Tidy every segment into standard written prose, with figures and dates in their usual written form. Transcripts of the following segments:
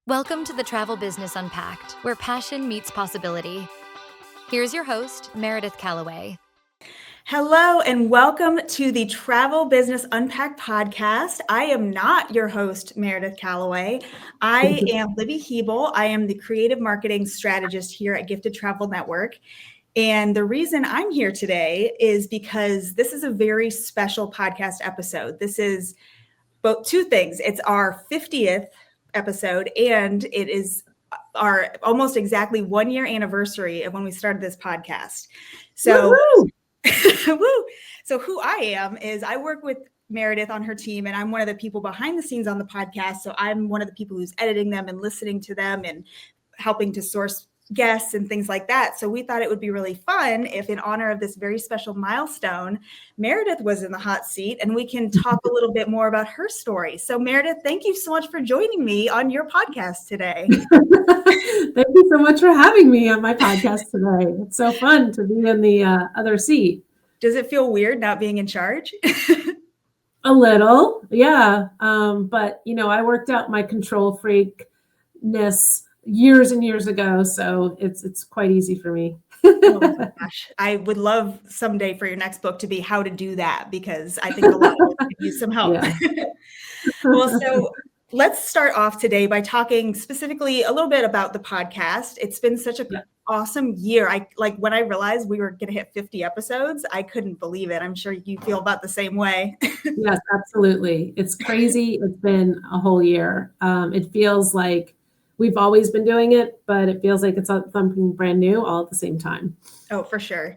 Welcome to the Travel Business Unpacked, where passion meets possibility. Here's your host, Meredith Calloway. Hello and welcome to the Travel Business Unpacked podcast. I am not your host, Meredith Calloway. I am Lybbi Hebel. I am the creative marketing strategist here at Gifted Travel Network. And the reason I'm here today is because this is a very special podcast episode. This is both two things. It's our 50th episode, and it is our almost exactly 1 year anniversary of when we started this podcast. So, woo! So who I am is I work with Meredith on her team, and I'm one of the people behind the scenes on the podcast. So I'm one of the people who's editing them and listening to them and helping to source guests and things like that. So we thought it would be really fun if, in honor of this very special milestone, Meredith was in the hot seat and we can talk a little bit more about her story. So Meredith, thank you so much for joining me on your podcast today. Thank you so much for having me on my podcast today. It's so fun to be in the other seat. Does it feel weird not being in charge? A little, yeah. But, I worked out my control freakness years and years ago, so it's quite easy for me. Oh my gosh. I would love someday for your next book to be how to do that, because I think a lot of us could use some help. Yeah. Well, so let's start off today by talking specifically a little bit about the podcast. It's been such an awesome year. When I realized we were going to hit 50 episodes, I couldn't believe it. I'm sure you feel about the same way. Yes, absolutely. It's crazy. It's been a whole year. It feels like we've always been doing it, but it feels like it's something brand new all at the same time. Oh, for sure.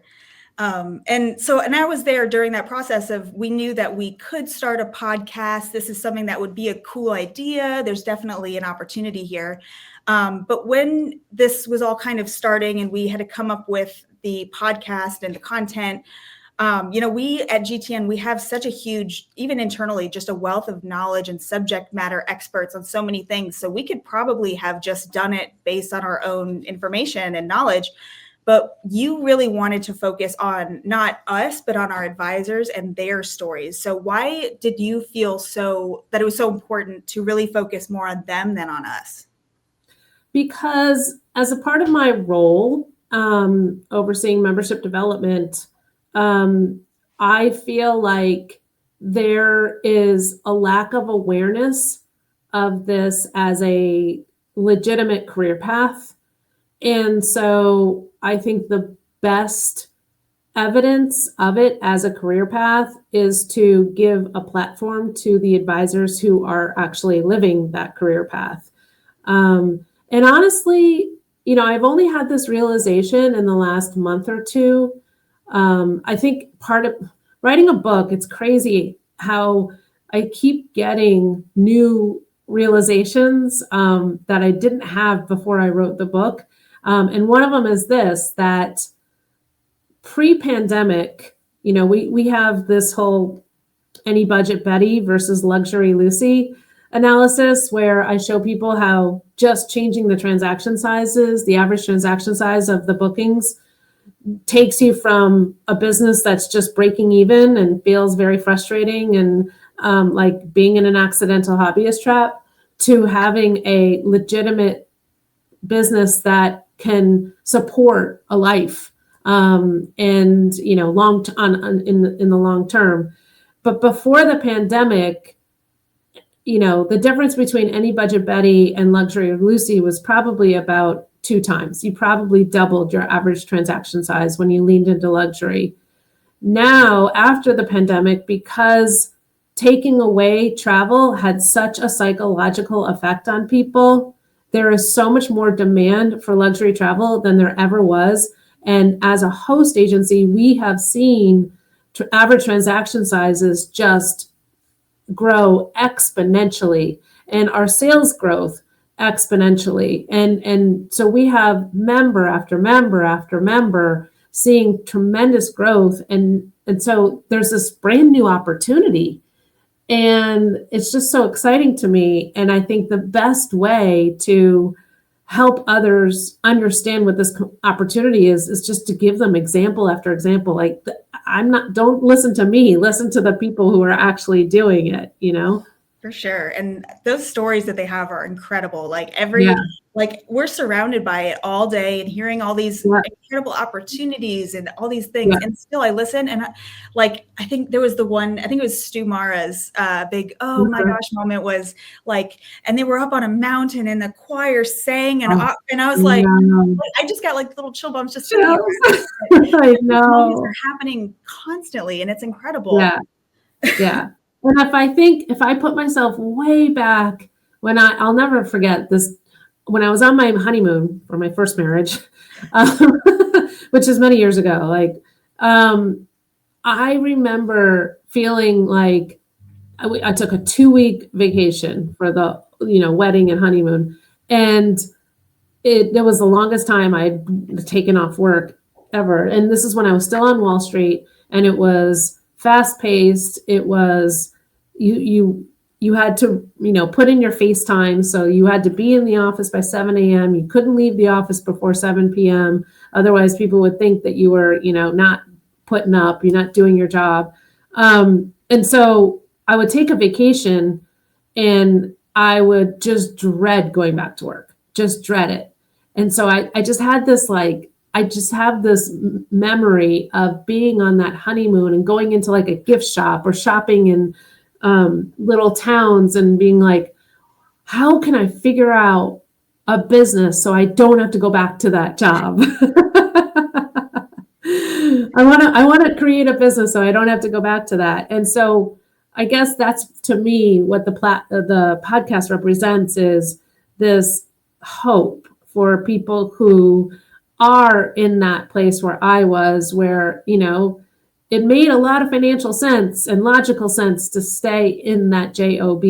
And I was there during that process of, we knew that we could start a podcast. This is something that would be a cool idea. There's definitely an opportunity here. But when this was all kind of starting and we had to come up with the podcast and the content, we at GTN, we have such a huge, even internally, just a wealth of knowledge and subject matter experts on so many things. So we could probably have just done it based on our own information and knowledge. But you really wanted to focus on not us, but on our advisors and their stories. So why did you feel that it was so important to really focus more on them than on us? Because as a part of my role, overseeing membership development, I feel like there is a lack of awareness of this as a legitimate career path. And so I think the best evidence of it as a career path is to give a platform to the advisors who are actually living that career path. And honestly, I've only had this realization in the last month or two. I think part of writing a book, it's crazy how I keep getting new realizations that I didn't have before I wrote the book. And one of them is this, that pre-pandemic, we have this whole Any Budget Betty versus Luxury Lucy analysis where I show people how just changing the transaction sizes, the average transaction size of the bookings, takes you from a business that's just breaking even and feels very frustrating and like being in an accidental hobbyist trap to having a legitimate business that can support a life and in the long term. But before the pandemic, the difference between Any Budget Betty and Luxury Lucy was probably about 2 times. You probably doubled your average transaction size when you leaned into luxury. Now, after the pandemic, because taking away travel had such a psychological effect on people, there is so much more demand for luxury travel than there ever was. And as a host agency, we have seen average transaction sizes just grow exponentially, and our sales growth exponentially. And so we have member after member after member seeing tremendous growth. And so there's this brand new opportunity. And it's just so exciting to me. And I think the best way to help others understand what this opportunity is just to give them example after example. Don't listen to me, listen to the people who are actually doing it, For sure. And those stories that they have are incredible. Like Yeah. like we're surrounded by it all day and hearing all these Yeah. incredible opportunities and all these things. Yeah. And still I listen and I think there was I think it was Stu Mara's big, oh my gosh, moment was like, and they were up on a mountain and the choir sang and I was like, I just got like little chill bumps just thinking about it. I These moments know. are happening constantly and it's incredible. Yeah. Yeah. And if I put myself way back when I'll never forget this, when I was on my honeymoon for my first marriage, which is many years ago, like, I remember feeling like I took a 2-week vacation for the, wedding and honeymoon. And it was the longest time I'd taken off work ever. And this is when I was still on Wall Street, and it was fast paced. It was, you had to, put in your FaceTime. So you had to be in the office by 7 a.m. You couldn't leave the office before 7 p.m. Otherwise people would think that you were, not putting up, you're not doing your job. And so I would take a vacation and I would just dread going back to work, just dread it. And so I just had this, I just have this memory of being on that honeymoon and going into like a gift shop or shopping in little towns and being like, how can I figure out a business so I don't have to go back to that job? I want to create a business so I don't have to go back to that. And so I guess that's, to me, what the podcast represents, is this hope for people who are in that place where I was, where, it made a lot of financial sense and logical sense to stay in that job,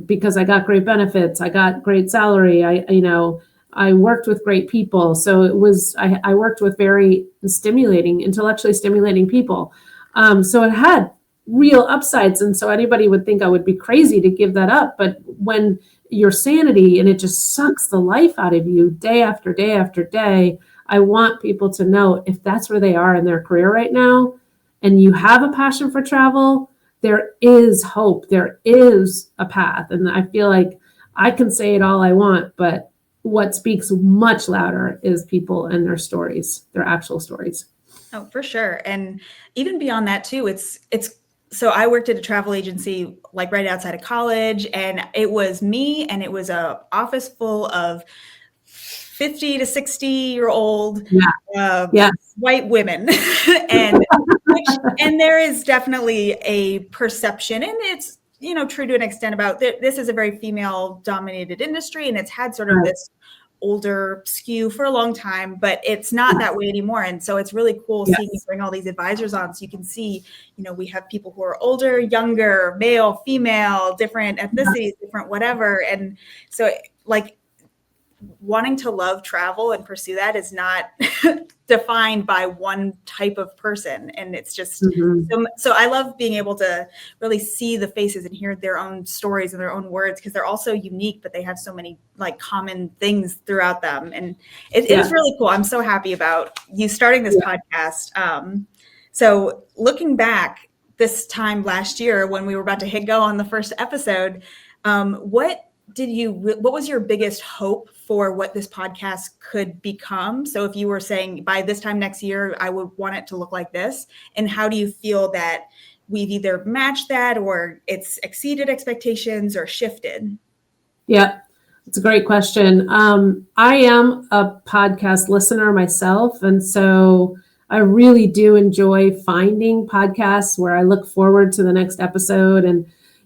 because I got great benefits, I got great salary, I worked with great people. So it was, I worked with very intellectually stimulating people. So it had real upsides. And so anybody would think I would be crazy to give that up. But when your sanity and it just sucks the life out of you day after day after day, I want people to know, if that's where they are in their career right now and you have a passion for travel, there is hope. There is a path. And I feel like I can say it all I want, but what speaks much louder is people and their stories, their actual stories. Oh, for sure. And even beyond that too, so I worked at a travel agency like right outside of college, and it was me and it was a office full of 50 to 60-year-old white women. and there is definitely a perception, and it's, true to an extent, about this is a very female dominated industry, and it's had sort of this older skew for a long time, but it's not that way anymore. And so it's really cool seeing you bring all these advisors on, so you can see, we have people who are older, younger, male, female, different ethnicities, different whatever. And so like wanting to love travel and pursue that is not defined by one type of person. And it's just, so I love being able to really see the faces and hear their own stories and their own words, because they're all so unique, but they have so many like common things throughout them. And it's really cool. I'm so happy about you starting this podcast. So looking back this time last year when we were about to hit go on the first episode, what was your biggest hope for what this podcast could become? So if you were saying by this time next year, I would want it to look like this, and how do you feel that we've either matched that or it's exceeded expectations or shifted? Yeah, it's a great question. I am a podcast listener myself. And so I really do enjoy finding podcasts where I look forward to the next episode. And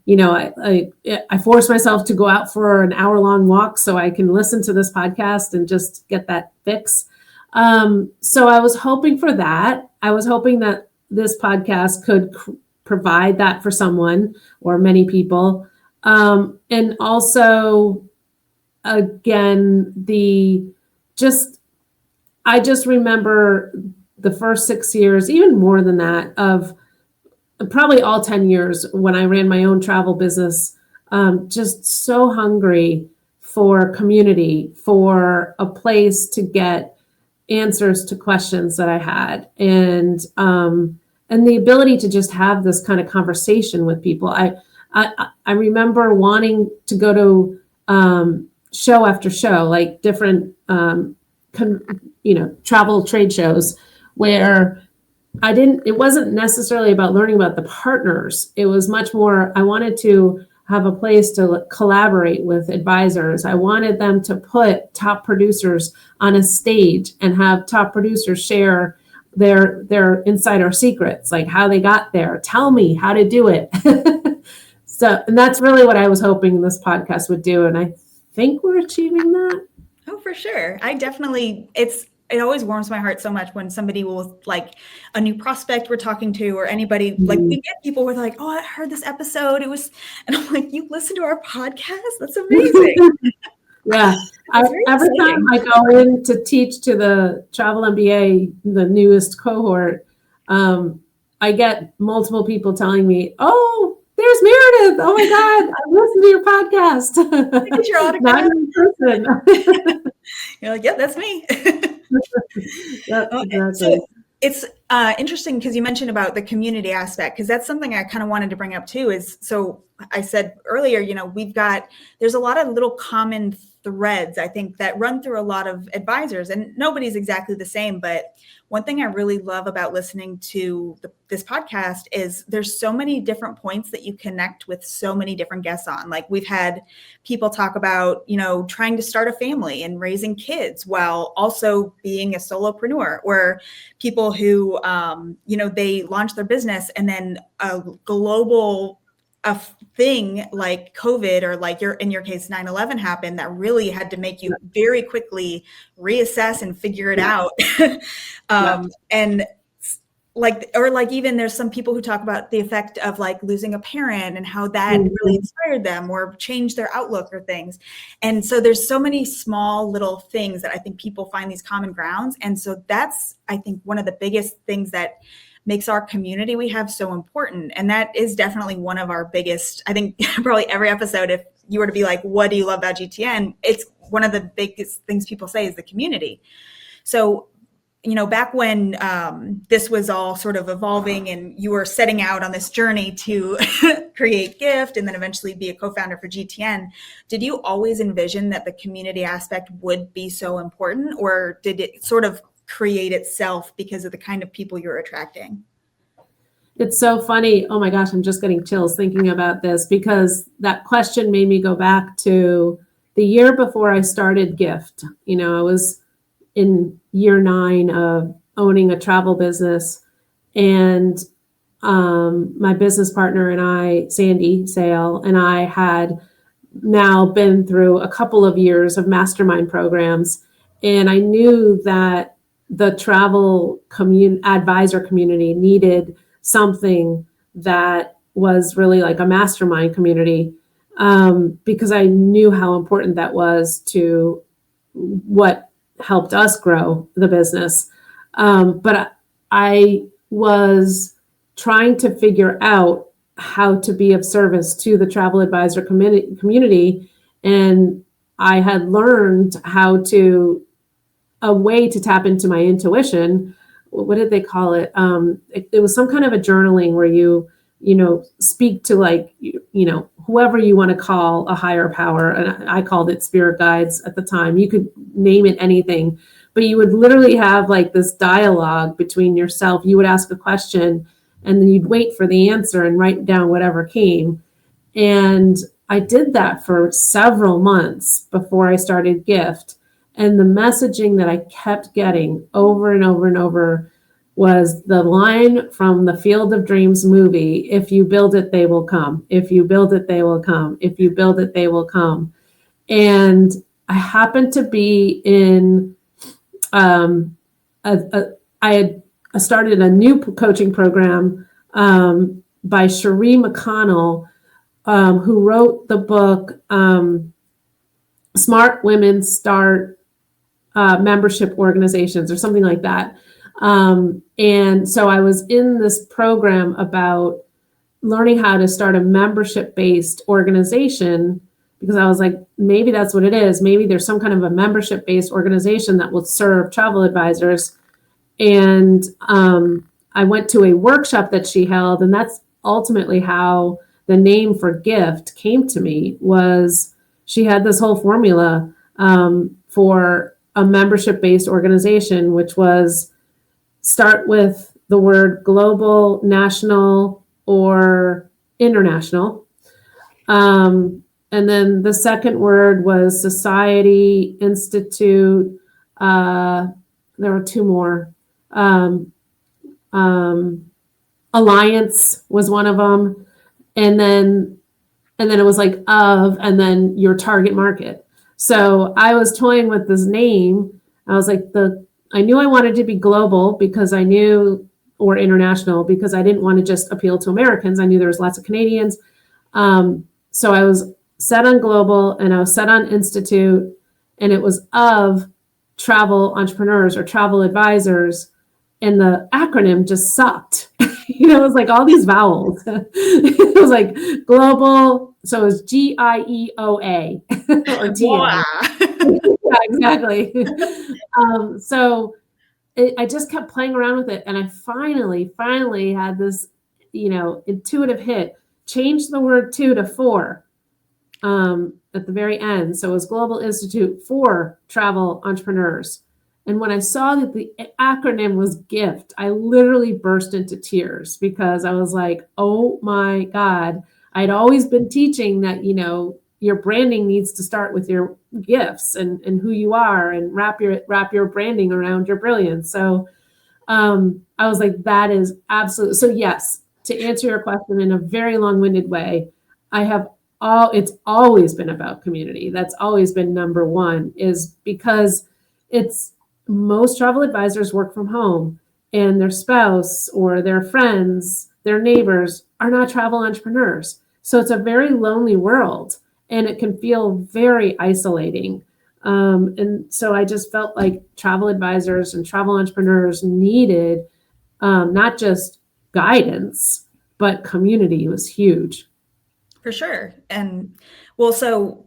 I force myself to go out for an hour-long walk so I can listen to this podcast and just get that fix. So I was hoping for that. I was hoping that this podcast could provide that for someone or many people. And also, again, I just remember the first 6 years, even more than that, of probably all 10 years when I ran my own travel business, just so hungry for community, for a place to get answers to questions that I had, and the ability to just have this kind of conversation with people. I remember wanting to go to show after show, like different, travel trade shows where it wasn't necessarily about learning about the partners. It was much more, I wanted to have a place to collaborate with advisors. I wanted them to put top producers on a stage and have top producers share their insider secrets, like how they got there. Tell me how to do it. So, and that's really what I was hoping this podcast would do. And I think we're achieving that. Oh, for sure. It always warms my heart so much when somebody will, like a new prospect we're talking to, or anybody, like we get people who are like, oh, I heard this episode. And I'm like, you listen to our podcast? That's amazing. Yeah. Every time I go in to teach to the Travel MBA, the newest cohort, I get multiple people telling me, oh, there's Meredith. Oh my God, I listened to your podcast. Get your autograph. Not in person. You're like, yeah, that's me. Yep, exactly. So it's interesting because you mentioned about the community aspect, because that's something I kind of wanted to bring up too. So I said earlier, there's a lot of little common threads, I think, that run through a lot of advisors, and nobody's exactly the same. But one thing I really love about listening to this podcast is there's so many different points that you connect with so many different guests on. Like we've had people talk about, trying to start a family and raising kids while also being a solopreneur, or people who, they launch their business and then a global thing like COVID, or like in your case, 9/11 happened, that really had to make you very quickly reassess and figure it out. And even there's some people who talk about the effect of like losing a parent and how that really inspired them or changed their outlook or things. And so there's so many small little things that I think people find these common grounds. And so that's, I think, one of the biggest things that makes our community we have so important. And that is definitely one of our biggest, I think probably every episode, if you were to be like, what do you love about GTN? It's one of the biggest things people say is the community. So, back when this was all sort of evolving and you were setting out on this journey to create Gift and then eventually be a co-founder for GTN, did you always envision that the community aspect would be so important, or did it sort of create itself because of the kind of people you're attracting? It's so funny. Oh my gosh, I'm just getting chills thinking about this, because that question made me go back to the year before I started Gift. I was in year 9 of owning a travel business, and my business partner and I, Sandy Sale, and I had now been through a couple of years of mastermind programs, and I knew that the travel advisor community needed something that was really like a mastermind community, because I knew how important that was to what helped us grow the business. But I was trying to figure out how to be of service to the travel advisor community. And I had learned a way to tap into my intuition. What did they call it? It was some kind of a journaling where you speak to whoever you want to call a higher power. And I called it spirit guides at the time. You could name it anything, but you would literally have like this dialogue between yourself. You would ask a question and then you'd wait for the answer and write down whatever came. And I did that for several months before I started Gift. And the messaging that I kept getting over and over and over was the line from the Field of Dreams movie: if you build it, they will come. If you build it, they will come. If you build it, they will come. And I happened to be in, I had started a new coaching program by Cherie McConnell, who wrote the book, Smart Women Start Membership Organizations, or something like that. And so I was in this program about learning how to start a membership-based organization, because I was like, maybe that's what it is. Maybe there's some kind of a membership-based organization that will serve travel advisors. And I went to a workshop that she held, and that's ultimately how the name for gift came to me was she had this whole formula for a membership-based organization, which was start with the word global, national, or international. And then the second word was society, institute. There were two more. Alliance was one of them. And then it was like of, and then your target market. So I was toying with this name. I was like, I knew I wanted to be global because I knew, or international, because I didn't want to just appeal to Americans. I knew there was lots of Canadians. So I was set on global and I was set on institute, and it was of travel entrepreneurs or travel advisors. And the acronym just sucked. It was like all these vowels. It was like global. So it was GIEOA or TA. Wow. Yeah, exactly. So I just kept playing around with it. And I finally had this, intuitive hit, changed the word to 4 at the very end. So it was Global Institute for Travel Entrepreneurs. And when I saw that the acronym was GIFT, I literally burst into tears because I was like, oh my God, I'd always been teaching that, your branding needs to start with your gifts and who you are, and wrap your branding around your brilliance. So I was like, that is absolutely. So yes, to answer your question in a very long-winded way, it's always been about community. That's always been number one, is because most travel advisors work from home, and their spouse or their friends, their neighbors are not travel entrepreneurs. So it's a very lonely world, and it can feel very isolating. And so I just felt like travel advisors and travel entrepreneurs needed not just guidance, but community was huge. For sure. And well, so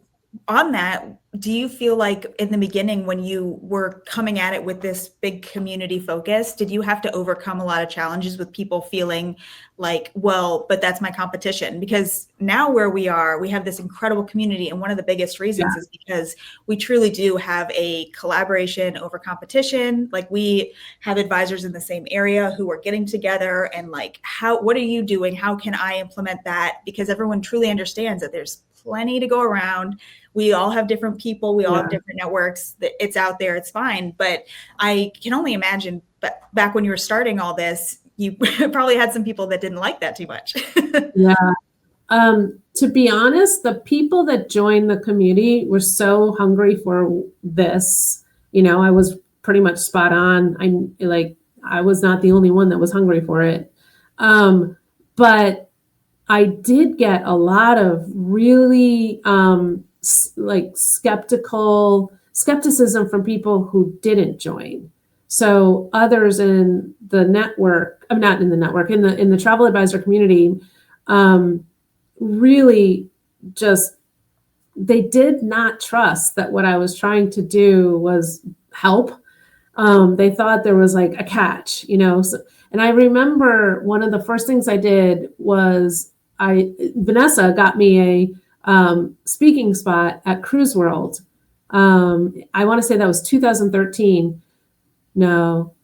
on that, do you feel like in the beginning when you were coming at it with this big community focus, did you have to overcome a lot of challenges with people feeling like, well, but that's my competition? Because now where we are, we have this incredible community. And one of the biggest reasons is because we truly do have a collaboration over competition. Like, we have advisors in the same area who are getting together and like, what are you doing? How can I implement that? Because everyone truly understands that there's plenty to go around. We all have different people. We all have different networks. It's out there. It's fine. But I can only imagine, but back when you were starting all this, you probably had some people that didn't like that too much. Yeah. To be honest, the people that joined the community were so hungry for this. I was pretty much spot on. I was not the only one that was hungry for it. But I did get a lot of really skepticism from people who didn't join. So others in the network, I'm not in the network, in the travel advisor community, really just, they did not trust that what I was trying to do was help. They thought there was like a catch, and I remember one of the first things I did was Vanessa got me a speaking spot at Cruise World. I want to say that was 2013. No,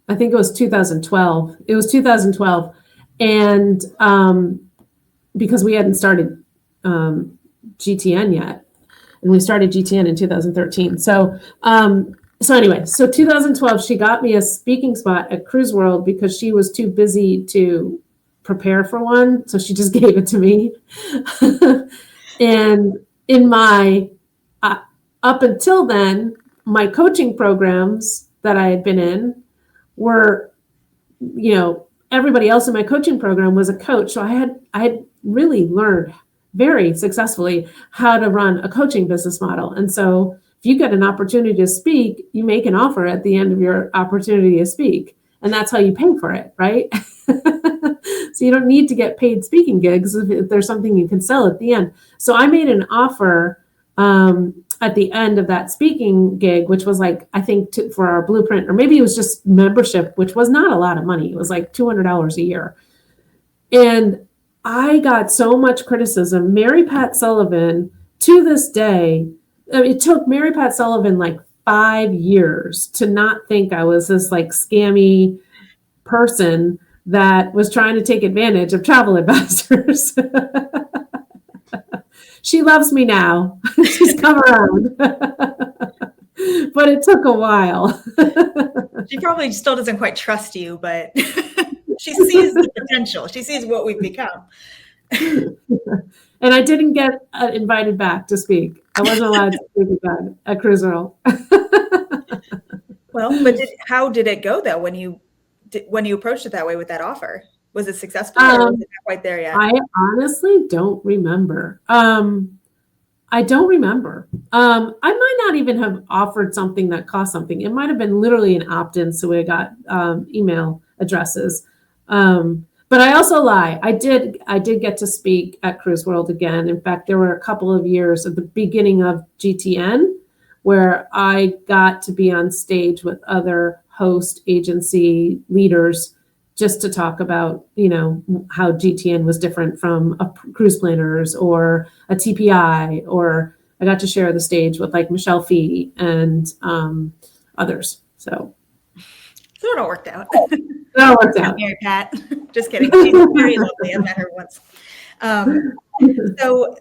I think it was 2012. It was 2012. And because we hadn't started GTN yet, and we started GTN in 2013. So anyway, so 2012, she got me a speaking spot at Cruise World because she was too busy to prepare for one. So she just gave it to me. And in my, up until then, my coaching programs that I had been in were, everybody else in my coaching program was a coach. So I had really learned very successfully how to run a coaching business model. And so if you get an opportunity to speak, you make an offer at the end of your opportunity to speak. And that's how you pay for it, right? So you don't need to get paid speaking gigs if there's something you can sell at the end. So I made an offer at the end of that speaking gig, which was like, I think for our blueprint, or maybe it was just membership, which was not a lot of money. It was like $200 a year. And I got so much criticism. Mary Pat Sullivan, to this day, it took Mary Pat Sullivan like 5 years to not think I was this like scammy person that was trying to take advantage of travel advisors. She loves me now. She's come around. But it took a while. She probably still doesn't quite trust you, but she sees the potential. She sees what we've become. And I didn't get invited back to speak. I wasn't allowed to speak again at Cruise World. Well, but how did it go though when you approached it that way with that offer? Was it successful or was it not quite there yet? I honestly don't remember. I don't remember. I might not even have offered something that cost something. It might have been literally an opt-in, so we got email addresses. But I also lie. I did get to speak at Cruise World again. In fact, there were a couple of years at the beginning of GTN where I got to be on stage with other host agency leaders just to talk about, how GTN was different from a cruise planners or a TPI, or I got to share the stage with like Michelle Fee and others. So it all worked out. It all worked out. Mary Pat. Just kidding. She's very lovely. I met her once. So,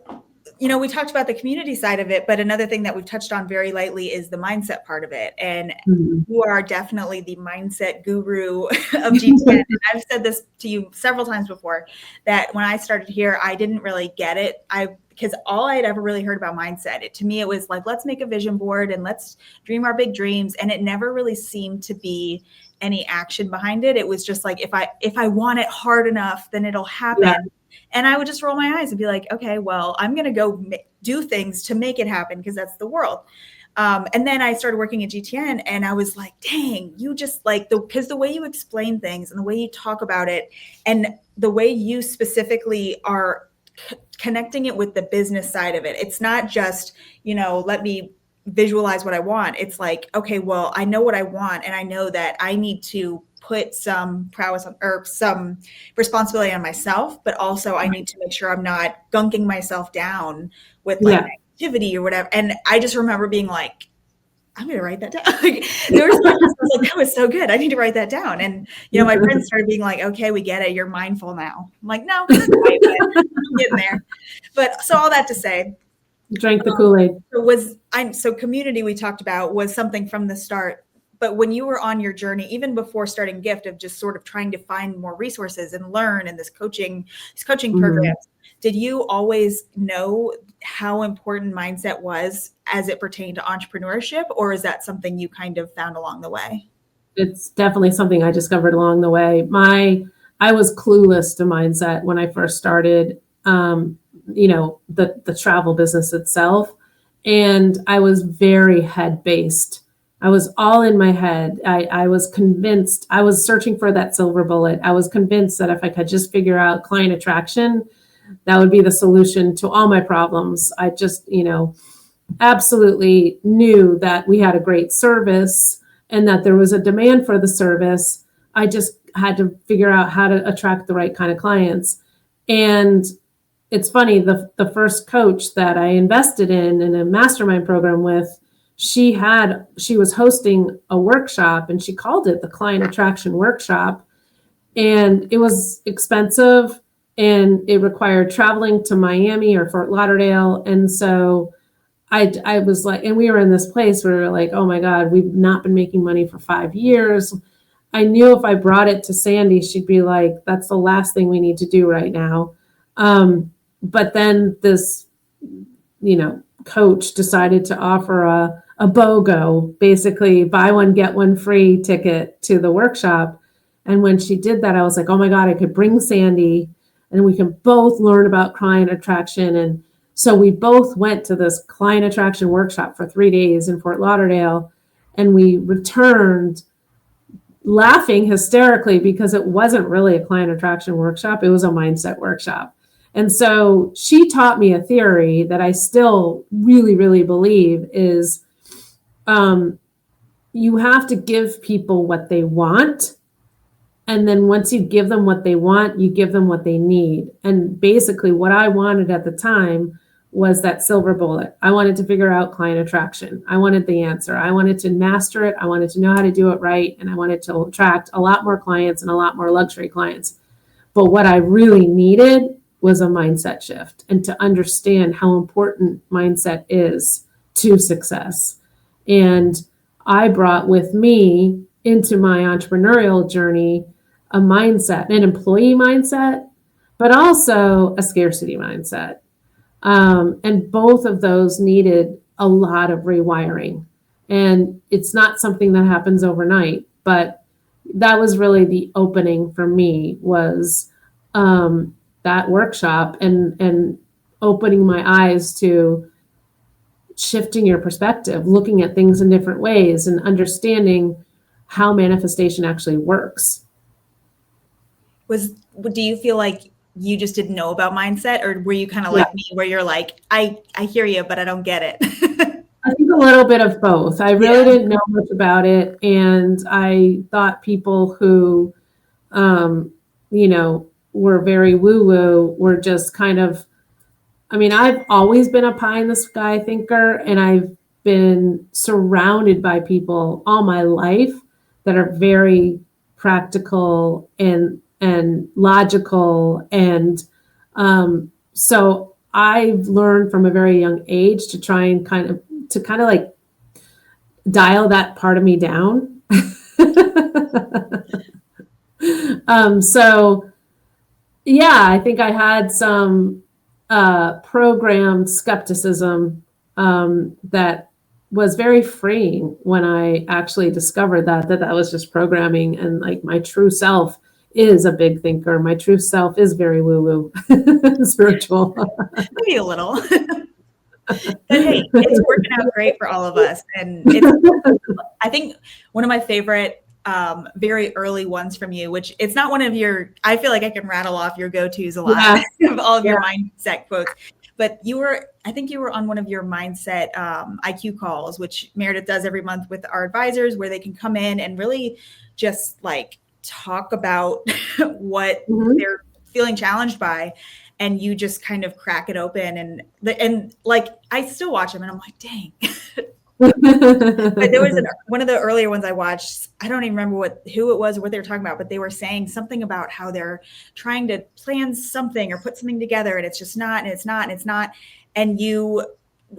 we talked about the community side of it, but another thing that we've touched on very lightly is the mindset part of it. And you are definitely the mindset guru of GTN. And I've said this to you several times before, that when I started here, I didn't really get it. Because all I had ever really heard about mindset, to me, it was like, let's make a vision board and let's dream our big dreams. And it never really seemed to be any action behind it. It was just like, if I want it hard enough, then it'll happen. Yeah. And I would just roll my eyes and be like, okay, well, I'm going to go do things to make it happen because that's the world. And then I started working at GTN and I was like, dang, you just like because the way you explain things and the way you talk about it and the way you specifically are connecting it with the business side of it. It's not just, let me visualize what I want. It's like, okay, well, I know what I want and I know that I need to put some prowess or some responsibility on myself, but also I need to make sure I'm not gunking myself down with activity or whatever. And I just remember being like, I'm going to write that down. There was times I was like, that was so good. I need to write that down. And, my friends started being like, okay, we get it. You're mindful now. I'm like, no, I'm getting there. But so all that to say, drank the Kool-Aid. So community we talked about was something from the start. But when you were on your journey, even before starting Gift, of just sort of trying to find more resources and learn in these coaching programs, did you always know how important mindset was as it pertained to entrepreneurship? Or is that something you kind of found along the way? It's definitely something I discovered along the way. I was clueless to mindset when I first started, the travel business itself. And I was very head-based. I was all in my head. I was convinced, I was searching for that silver bullet. I was convinced that if I could just figure out client attraction, that would be the solution to all my problems. I just, absolutely knew that we had a great service and that there was a demand for the service. I just had to figure out how to attract the right kind of clients. And it's funny, the first coach that I invested in a mastermind program with, she was hosting a workshop and she called it the Client Attraction Workshop. And it was expensive and it required traveling to Miami or Fort Lauderdale. And so I was like, and we were in this place where we were like, oh my God, we've not been making money for 5 years. I knew if I brought it to Sandy, she'd be like, that's the last thing we need to do right now. But then this, coach decided to offer a BOGO, basically buy one, get one free ticket to the workshop. And when she did that, I was like, oh my God, I could bring Sandy and we can both learn about client attraction. And so we both went to this client attraction workshop for 3 days in Fort Lauderdale. And we returned laughing hysterically because it wasn't really a client attraction workshop. It was a mindset workshop. And so she taught me a theory that I still really, really believe is you have to give people what they want And then once you give them what they want, you give them what they need. And basically what I wanted at the time was that silver bullet. I wanted to figure out client attraction. I wanted the answer. I wanted to master it. I wanted to know how to do it right. And I wanted to attract a lot more clients and a lot more luxury clients. But what I really needed was a mindset shift and to understand how important mindset is to success. And I brought with me into my entrepreneurial journey a mindset, an employee mindset, but also a scarcity mindset. And both of those needed a lot of rewiring. And it's not something that happens overnight, but that was really the opening for me was that workshop and opening my eyes to shifting your perspective, looking at things in different ways and understanding how manifestation actually works. Do you feel like you just didn't know about mindset, or were you kind of like me where you're like, I hear you, but I don't get it? I think a little bit of both. I really didn't know much about it. And I thought people who, were very woo-woo were just kind of, I've always been a pie in the sky thinker, and I've been surrounded by people all my life that are very practical and logical. And so I've learned from a very young age to try and kind of like dial that part of me down. So yeah, I think I had some programmed skepticism that was very freeing when I actually discovered that was just programming, and like my true self is a big thinker. My true self is very woo-woo spiritual. Maybe a little. But hey, it's working out great for all of us. And I think one of my favorite very early ones from you, which it's not one of your, I feel like I can rattle off your go-tos a lot of all of your mindset quotes, but I think you were on one of your mindset IQ calls, which Meredith does every month with our advisors, where they can come in and really just like talk about what they're feeling challenged by. And you just kind of crack it open. And like, I still watch them and I'm like, dang. But there was one of the earlier ones I watched. I don't even remember who it was or what they were talking about, but they were saying something about how they're trying to plan something or put something together, and it's just not, and it's not, and it's not. And you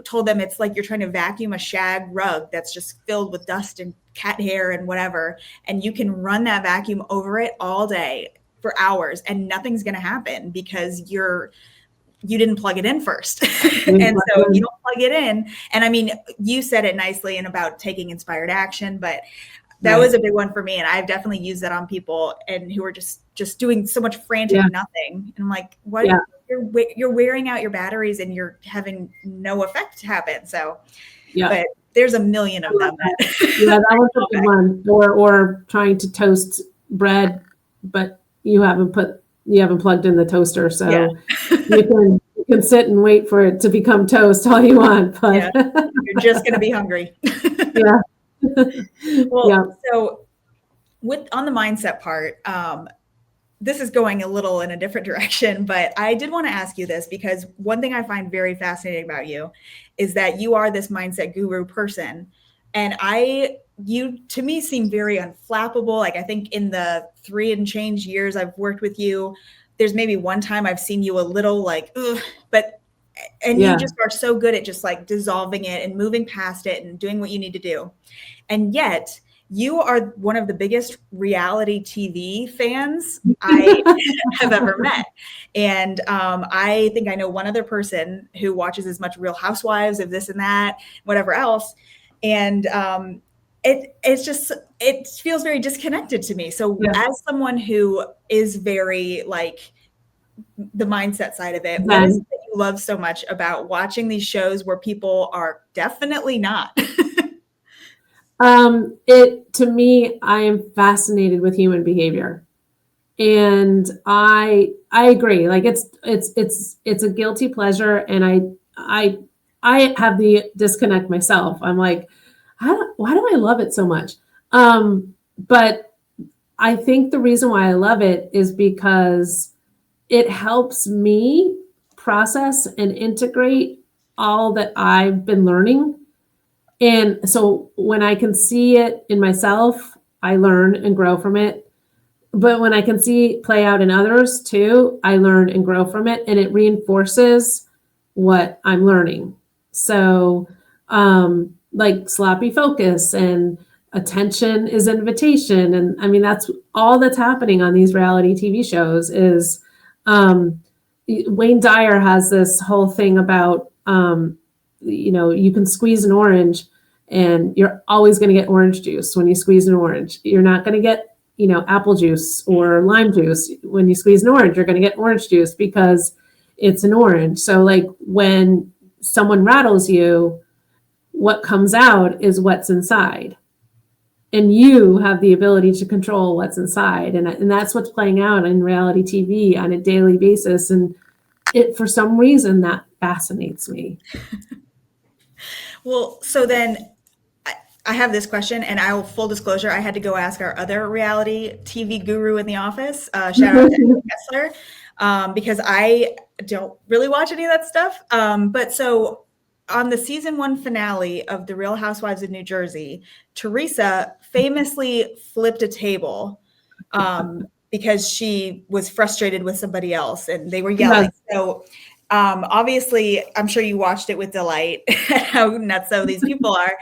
told them it's like you're trying to vacuum a shag rug that's just filled with dust and cat hair and whatever, and you can run that vacuum over it all day for hours, and nothing's going to happen because you didn't plug it in first. And so you don't plug it in. And you said it nicely and about taking inspired action, but that was a big one for me. And I've definitely used that on people and who are just doing so much frantic nothing. And I'm like, what? Yeah. You're wearing out your batteries and you're having no effect happen. So, but there's a million of them. That was a good one. Or trying to toast bread, but you haven't plugged in the toaster. So you can sit and wait for it to become toast all you want, but you're just going to be hungry. So on the mindset part, this is going a little in a different direction, but I did want to ask you this, because one thing I find very fascinating about you is that you are this mindset guru person. And you to me seem very unflappable. Like, I think in the 3 and change years I've worked with you, there's maybe one time I've seen you a little like, ugh, you just are so good at just like dissolving it and moving past it and doing what you need to do. And yet you are one of the biggest reality TV fans I have ever met. And I think I know one other person who watches as much Real Housewives of this and that, whatever else. And it feels very disconnected to me. So as someone who is very like the mindset side of it, what is it that you love so much about watching these shows where people are definitely not? To me, I am fascinated with human behavior, and I agree. Like it's a guilty pleasure, and I have the disconnect myself. I'm like, why do I love it so much? But I think the reason why I love it is because it helps me process and integrate all that I've been learning. And so when I can see it in myself, I learn and grow from it. But when I can see play out in others too, I learn and grow from it, and it reinforces what I'm learning. So, like sloppy focus and attention is invitation. And I mean, that's all that's happening on these reality TV shows is, Wayne Dyer has this whole thing about, you can squeeze an orange and you're always going to get orange juice when you squeeze an orange. You're not going to get, apple juice or lime juice. When you squeeze an orange, you're going to get orange juice because it's an orange. So like when someone rattles you, what comes out is what's inside. And you have the ability to control what's inside. And that's what's playing out in reality TV on a daily basis. And it, for some reason, that fascinates me. Well, so then I have this question, and full disclosure, I had to go ask our other reality TV guru in the office, shout out to Ed Kessler, because I don't really watch any of that stuff. But so on the season 1 finale of The Real Housewives of New Jersey, Teresa famously flipped a table because she was frustrated with somebody else and they were yelling. Yes. So obviously, I'm sure you watched it with delight at how nutso these people are.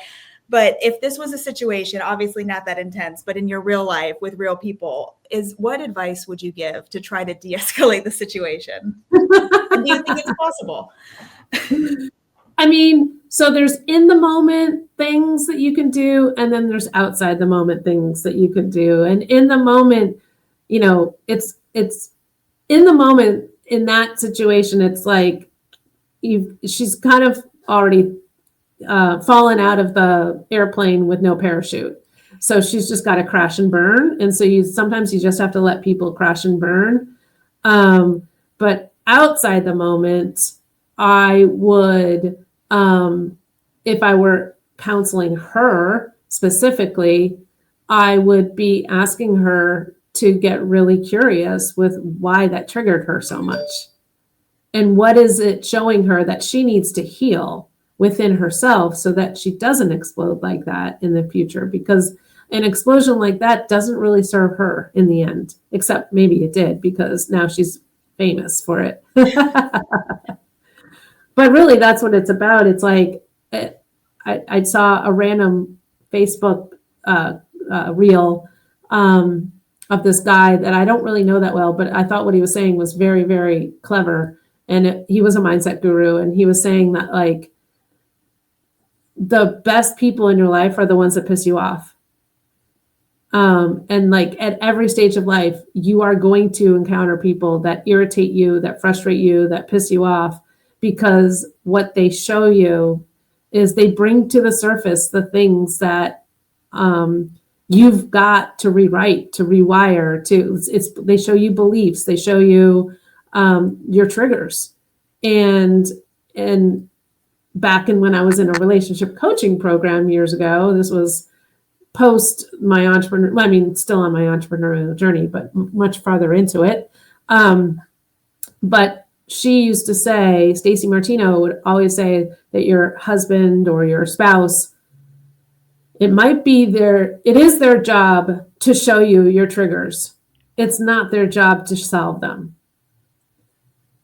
But if this was a situation, obviously not that intense, but in your real life with real people, what advice would you give to try to de-escalate the situation? And do you think it's possible? I mean, so there's in the moment things that you can do, and then there's outside the moment things that you can do. And in the moment, it's in the moment in that situation, it's like she's kind of already fallen out of the airplane with no parachute. So she's just got to crash and burn. And so sometimes you just have to let people crash and burn. But outside the moment, I would, if I were counseling her specifically, I would be asking her to get really curious with why that triggered her so much. And what is it showing her that she needs to heal within herself so that she doesn't explode like that in the future? Because an explosion like that doesn't really serve her in the end, except maybe it did because now she's famous for it. But really, that's what it's about. It's like I saw a random Facebook reel of this guy that I don't really know that well, but I thought what he was saying was very, very clever. And he was a mindset guru, and he was saying that like the best people in your life are the ones that piss you off. And like at every stage of life, you are going to encounter people that irritate you, that frustrate you, that piss you off, because what they show you is they bring to the surface the things that you've got to rewrite, to rewire, they show you beliefs, they show you your triggers. And back in when I was in a relationship coaching program years ago, this was post my still on my entrepreneurial journey, but much farther into it. But she used to say, Stacey Martino would always say that your husband or your spouse, it is their job to show you your triggers. It's not their job to solve them.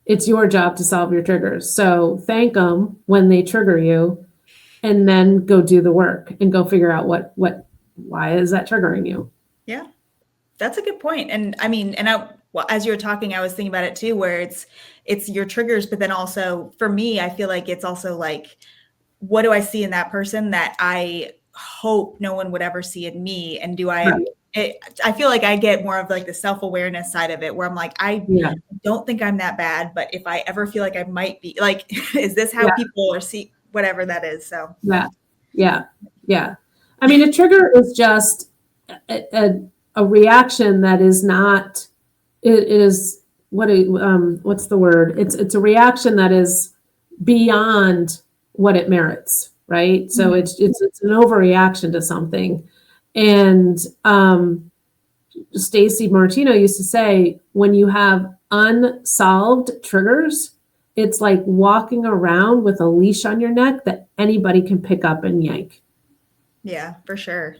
It's your job to solve your triggers. So thank them when they trigger you, and then go do the work and go figure out why is that triggering you? Yeah, that's a good point. And I mean, as you were talking, I was thinking about it too, where it's your triggers, but then also for me, I feel like it's also like, what do I see in that person that I hope no one would ever see in me? And I feel like I get more of like the self-awareness side of it, where I'm like, I don't think I'm that bad, but if I ever feel like I might be, like, is this how people see whatever that is? So yeah. I mean, a trigger is just a reaction that is not. It is what's the word? It's a reaction that is beyond what it merits, right? Mm-hmm. So it's an overreaction to something, and Stacy Martino used to say, when you have unsolved triggers, it's like walking around with a leash on your neck that anybody can pick up and yank. Yeah, for sure.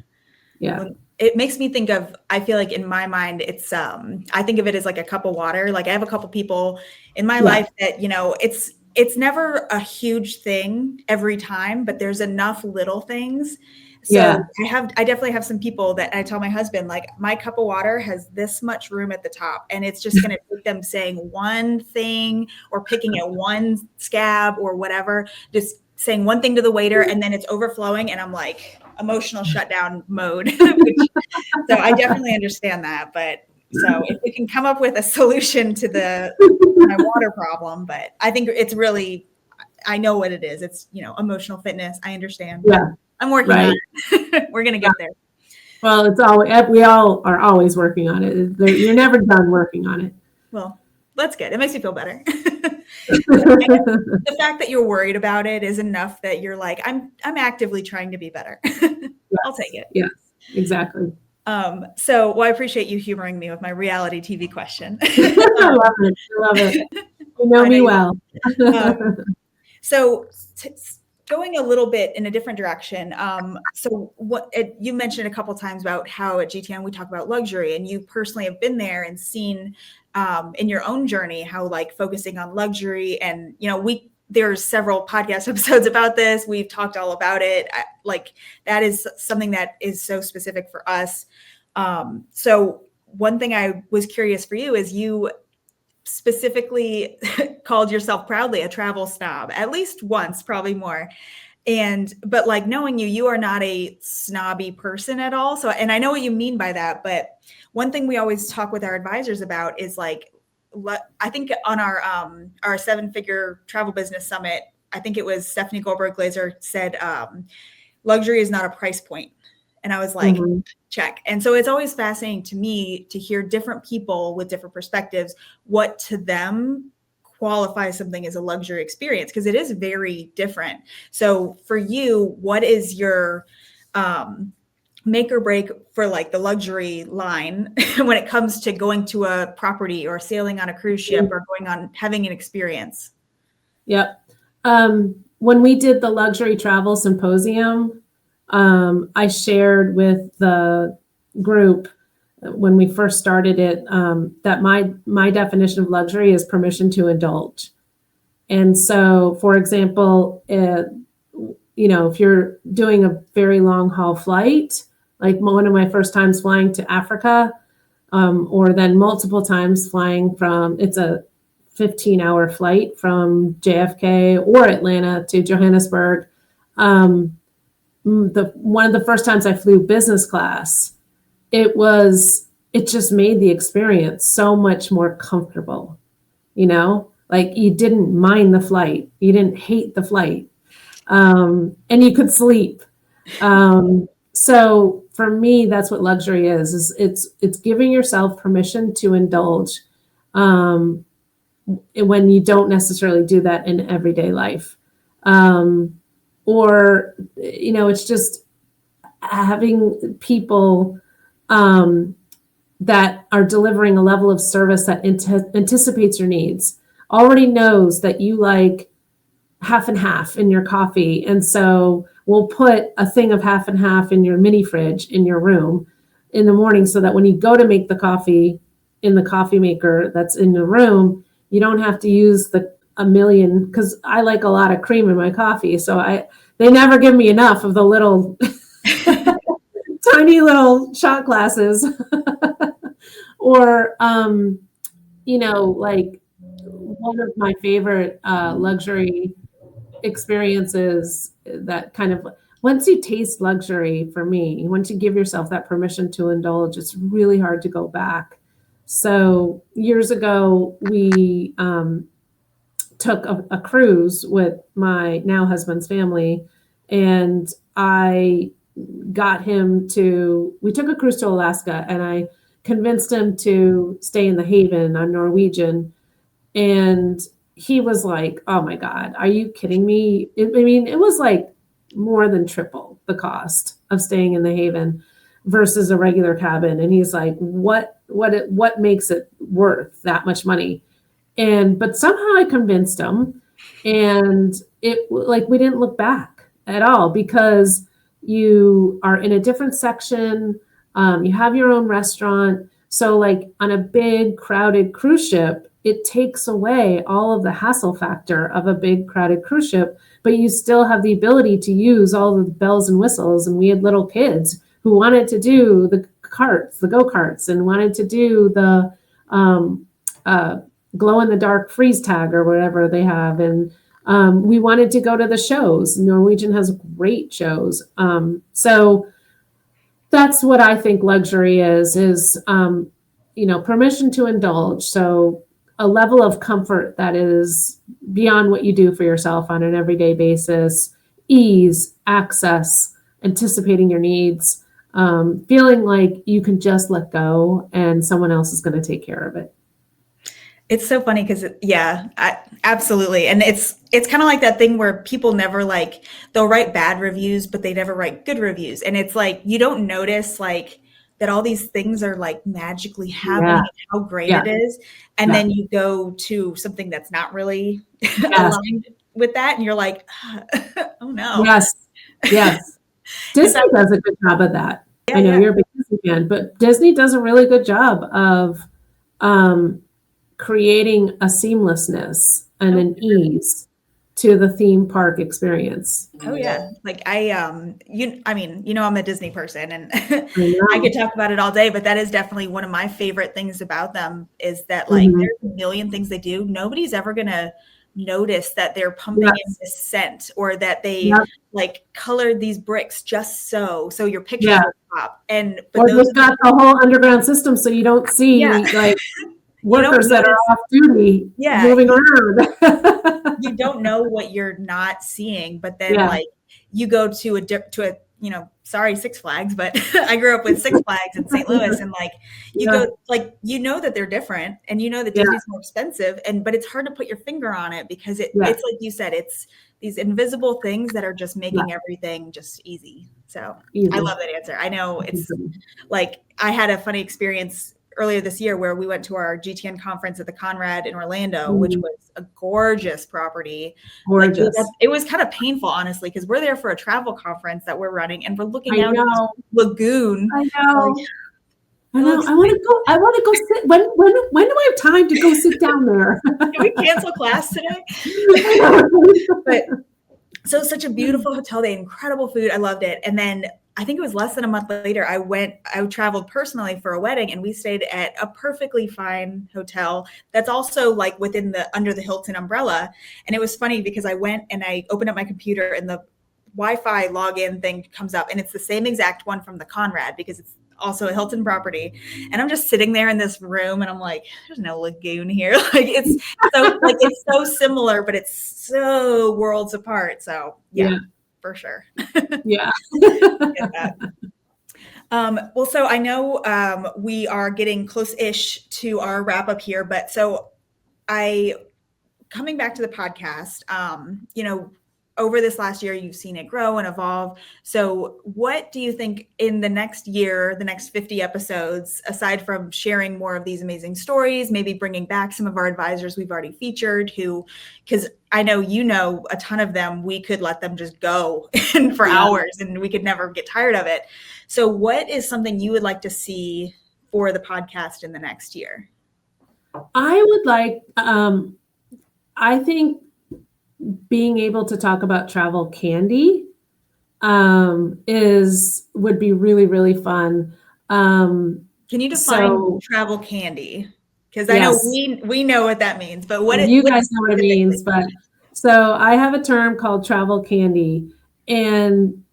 Yeah. Well, it makes me think of, I feel like in my mind, it's, I think of it as like a cup of water. Like I have a couple people in my life that, it's never a huge thing every time, but there's enough little things. So I definitely have some people that I tell my husband, like, my cup of water has this much room at the top, and it's just going to take them saying one thing or picking at one scab or whatever, just saying one thing to the waiter, and then it's overflowing. And I'm like, emotional shutdown mode. So I definitely understand that. But so if we can come up with a solution to my water problem, but I think it's really, I know what it is. It's, emotional fitness. I understand. Yeah. I'm working on it. We're going to get there. Well, it's always, we all are always working on it. You're never done working on it. Well, that's good. It makes me feel better. The fact that you're worried about it is enough that you're like, I'm actively trying to be better. I'll take it. Yes, exactly. So I appreciate you humoring me with my reality TV question. I love it. You know me well. So going a little bit in a different direction. So you mentioned a couple of times about how at GTN we talk about luxury, and you personally have been there and seen in your own journey how like focusing on luxury, and there's several podcast episodes about this. We've talked all about it. Like that is something that is so specific for us. So one thing I was curious for you is you specifically called yourself proudly a travel snob, at least once, probably more. But like knowing you are not a snobby person at all. So, and I know what you mean by that, but one thing we always talk with our advisors about is like, I think on our 7-figure travel business summit, I think it was Stephanie Goldberg Glazer said, luxury is not a price point. And I was like, check. And so it's always fascinating to me to hear different people with different perspectives, what to them qualifies something as a luxury experience, because it is very different. So for you, what is your make or break for like the luxury line when it comes to going to a property or sailing on a cruise ship or having an experience? Yep. When we did the luxury travel symposium, I shared with the group when we first started it that my definition of luxury is permission to indulge. And so, for example, if you're doing a very long haul flight, like one of my first times flying to Africa, or then multiple times flying it's a 15-hour flight from JFK or Atlanta to Johannesburg. One of the first times I flew business class, it just made the experience so much more comfortable, like you didn't mind the flight. You didn't hate the flight. And you could sleep. So for me, that's what luxury is it's giving yourself permission to indulge, when you don't necessarily do that in everyday life. Or, it's just having people that are delivering a level of service that anticipates your needs, already knows that you like half and half in your coffee. And so we'll put a thing of half and half in your mini fridge in your room in the morning, so that when you go to make the coffee in the coffee maker that's in the room, you don't have to use a million, because I like a lot of cream in my coffee. So they never give me enough of the little tiny little shot glasses. Or, like one of my favorite luxury experiences that kind of, once you taste luxury, for me, once you give yourself that permission to indulge, it's really hard to go back. So years ago, we took a cruise with my now husband's family, and I got him we took a cruise to Alaska, and I convinced him to stay in the Haven on Norwegian. And he was like, oh my God, are you kidding me? It was like more than triple the cost of staying in the Haven. versus a regular cabin. And he's like, what makes it worth that much money? But somehow I convinced him, and we didn't look back at all, because you are in a different section. You have your own restaurant. So like on a big crowded cruise ship, it takes away all of the hassle factor of a big crowded cruise ship, but you still have the ability to use all the bells and whistles. And we had little kids who wanted to do the go-karts, and wanted to do the glow in the dark freeze tag or whatever they have. And we wanted to go to the shows. Norwegian has great shows. So that's what I think luxury is permission to indulge. So a level of comfort that is beyond what you do for yourself on an everyday basis, ease, access, anticipating your needs, feeling like you can just let go and someone else is going to take care of it. It's so funny because, absolutely. And it's kind of like that thing where people never they'll write bad reviews, but they never write good reviews. And it's like, you don't notice that all these things are magically happening and how great it is. And then you go to something that's not really aligned with that. And you're like, oh no. Yes. Disney does a good job of that. I know you're a big Disney fan, but Disney does a really good job of creating a seamlessness and an ease to the theme park experience. Oh yeah. I'm a Disney person, and I could talk about it all day, but that is definitely one of my favorite things about them is that there's a million things they do. Nobody's ever going to notice that they're pumping in this scent, or that they colored these bricks just so your pictures will pop. Or they've got the whole underground system so you don't see workers that are off duty moving around. You don't know what you're not seeing, but then you go to a Six Flags, but I grew up with Six Flags in St. Louis, and go that they're different, and that Disney's more expensive, but it's hard to put your finger on it because it's like you said, it's these invisible things that are just making everything just easy. So I love that answer. I know it's I had a funny experience earlier this year where we went to our GTN conference at the Conrad in Orlando, which was a gorgeous property. It was kind of painful, honestly, because we're there for a travel conference that we're running, and we're looking out at this lagoon. I know. I want to go sit. When do I have time to go sit down there? Can we cancel class today? But so such a beautiful hotel. They had incredible food. I loved it. And then I think it was less than a month later, I traveled personally for a wedding, and we stayed at a perfectly fine hotel that's also under the Hilton umbrella. And it was funny because I went and I opened up my computer, and the Wi-Fi login thing comes up, and it's the same exact one from the Conrad because it's also a Hilton property. And I'm just sitting there in this room, and I'm like, there's no lagoon here. It's so similar, but it's so worlds apart. So yeah. For sure. Well, so I know we are getting close-ish to our wrap up here, but so coming back to the podcast, over this last year, you've seen it grow and evolve. So what do you think in the next year, the next 50 episodes, aside from sharing more of these amazing stories, maybe bringing back some of our advisors we've already featured because I know a ton of them, we could let them just go for hours and we could never get tired of it. So what is something you would like to see for the podcast in the next year? I would like, I think, being able to talk about travel candy would be really, really fun. Can you define travel candy? Because I know we know what that means, but you guys know what it means. But so I have a term called travel candy, and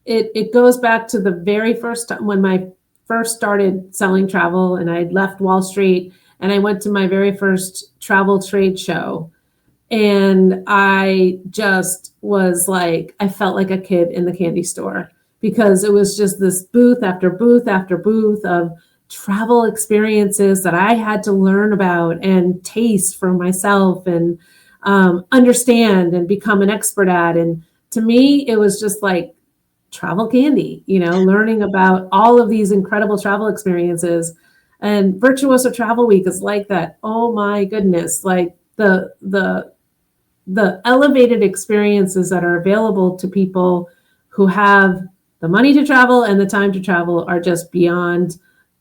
it goes back to the very first time when I first started selling travel, and I left Wall Street and I went to my very first travel trade show. And I just was I felt like a kid in the candy store because it was just this booth after booth after booth of travel experiences that I had to learn about and taste for myself and understand and become an expert at. And to me, it was just travel candy, learning about all of these incredible travel experiences. And Virtuoso Travel Week is like that. Oh my goodness. Like the elevated experiences that are available to people who have the money to travel and the time to travel are just beyond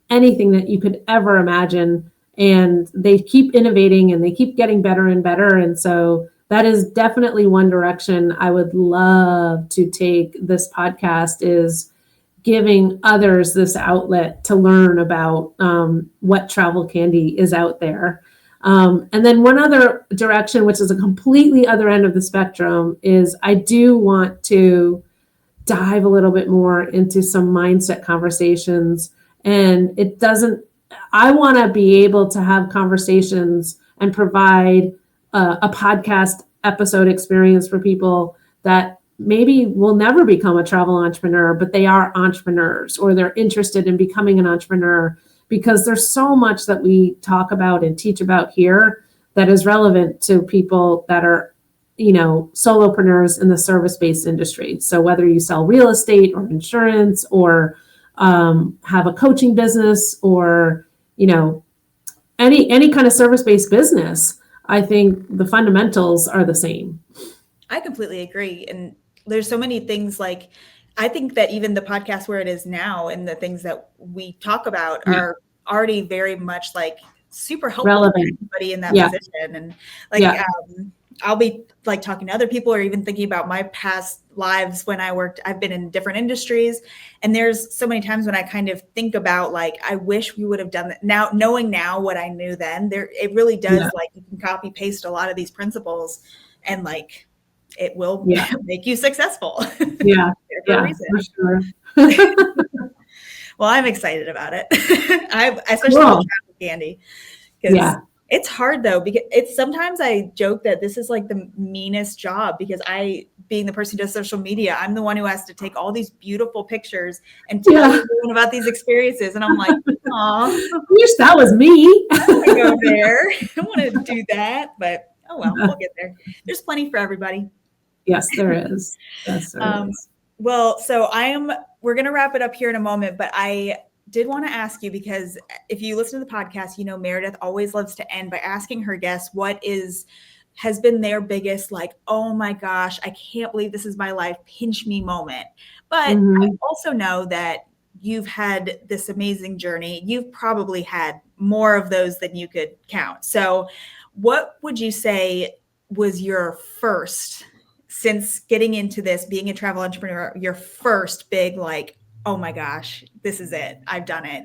anything that you could ever imagine. And they keep innovating and they keep getting better and better. And so that is definitely one direction I would love to take this podcast, is giving others this outlet to learn about what travel candy is out there. And then one other direction, which is a completely other end of the spectrum, is I do want to dive a little bit more into some mindset conversations. And I want to be able to have conversations and provide a podcast episode experience for people that maybe will never become a travel entrepreneur, but they are entrepreneurs, or they're interested in becoming an entrepreneur, because there's so much that we talk about and teach about here that is relevant to people that are, solopreneurs in the service-based industry. So whether you sell real estate or insurance, or have a coaching business, or, any kind of service-based business, I think the fundamentals are the same. I completely agree. And there's so many things, like, I think that even the podcast where it is now and the things that we talk about are already very much like super helpful Relevant. for everybody in that position. And like, I'll be like talking to other people, or even thinking about my past lives when I've been in different industries. And there's so many times when I kind of think about, like, I wish we would have done that now, knowing now what I knew then. It really does, like, you can copy paste a lot of these principles, and like, it will make you successful. Yeah, for sure. Well, I'm excited about it. Especially with travel candy, because it's hard though, because sometimes I joke that this is like the meanest job, because being the person who does social media, I'm the one who has to take all these beautiful pictures and tell everyone about these experiences. And I'm like, aw, I wish that was me. I want to go there. I want to do that, but oh well, we'll get there. There's plenty for everybody. Yes, there is. Yes, there is. Well, so we're going to wrap it up here in a moment, but I did want to ask you, because if you listen to the podcast, Meredith always loves to end by asking her guests what has been their biggest, like, oh my gosh, I can't believe this is my life, pinch me moment. But I also know that you've had this amazing journey. You've probably had more of those than you could count. So what would you say was your first, since getting into this, being a travel entrepreneur, your first big, like, oh my gosh, this is it, I've done it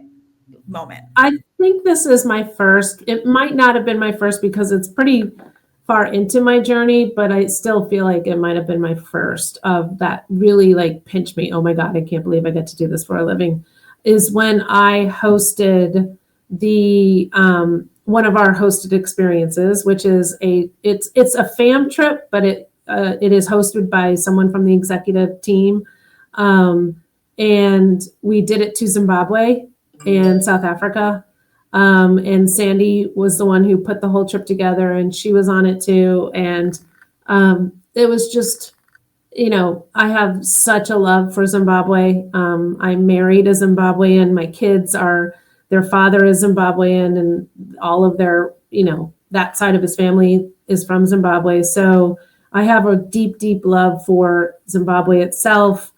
moment? I think this is my first. It might not have been my first because it's pretty far into my journey, but I still feel like it might have been my first of that really, like, pinch me, oh my God, I can't believe I get to do this for a living, is when I hosted the one of our hosted experiences, which is it's a fam trip, but it is hosted by someone from the executive team. And we did it to Zimbabwe and South Africa. And Sandy was the one who put the whole trip together, and she was on it too. And it was just, I have such a love for Zimbabwe. I married a Zimbabwean. My kids their father is Zimbabwean, and all of their, that side of his family is from Zimbabwe. So I have a deep, deep love for Zimbabwe itself,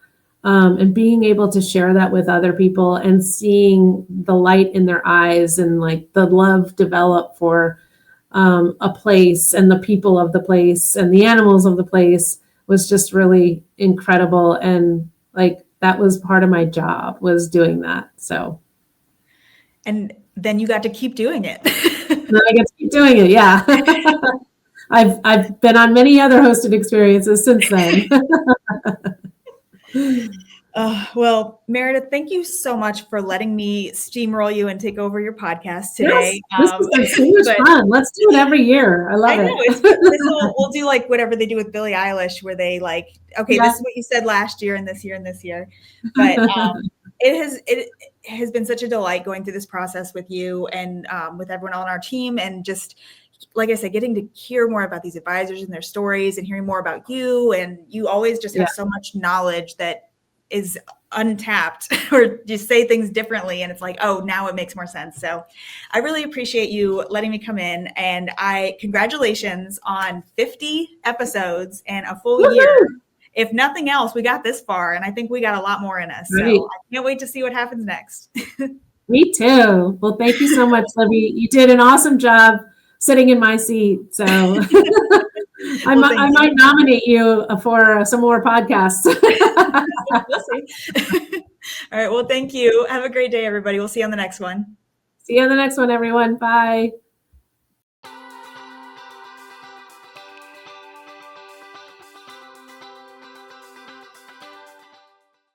and being able to share that with other people and seeing the light in their eyes and, like, the love develop for a place and the people of the place and the animals of the place was just really incredible. And, like, that was part of my job, was doing that. So. And then you got to keep doing it. Then I get to keep doing it. Yeah. I've been on many other hosted experiences since then. Well, Meredith, thank you so much for letting me steamroll you and take over your podcast today. Yes, this is so much fun. Let's do it every year. I love it. We'll do like whatever they do with Billie Eilish, where they like, okay, this is what you said last year and this year and this year. But it has been such a delight going through this process with you and with everyone on our team, and just, like I said, getting to hear more about these advisors and their stories and hearing more about you. And you always just have so much knowledge that is untapped or just say things differently. And it's like, oh, now it makes more sense. So I really appreciate you letting me come in, and congratulations on 50 episodes and a full year. If nothing else, we got this far, and I think we got a lot more in us. Right. So I can't wait to see what happens next. Me too. Well, thank you so much, Lybbi. You did an awesome job sitting in my seat. So I might nominate you for some more podcasts. We'll see. All right. Well, thank you. Have a great day, everybody. We'll see you on the next one. See you on the next one, everyone. Bye.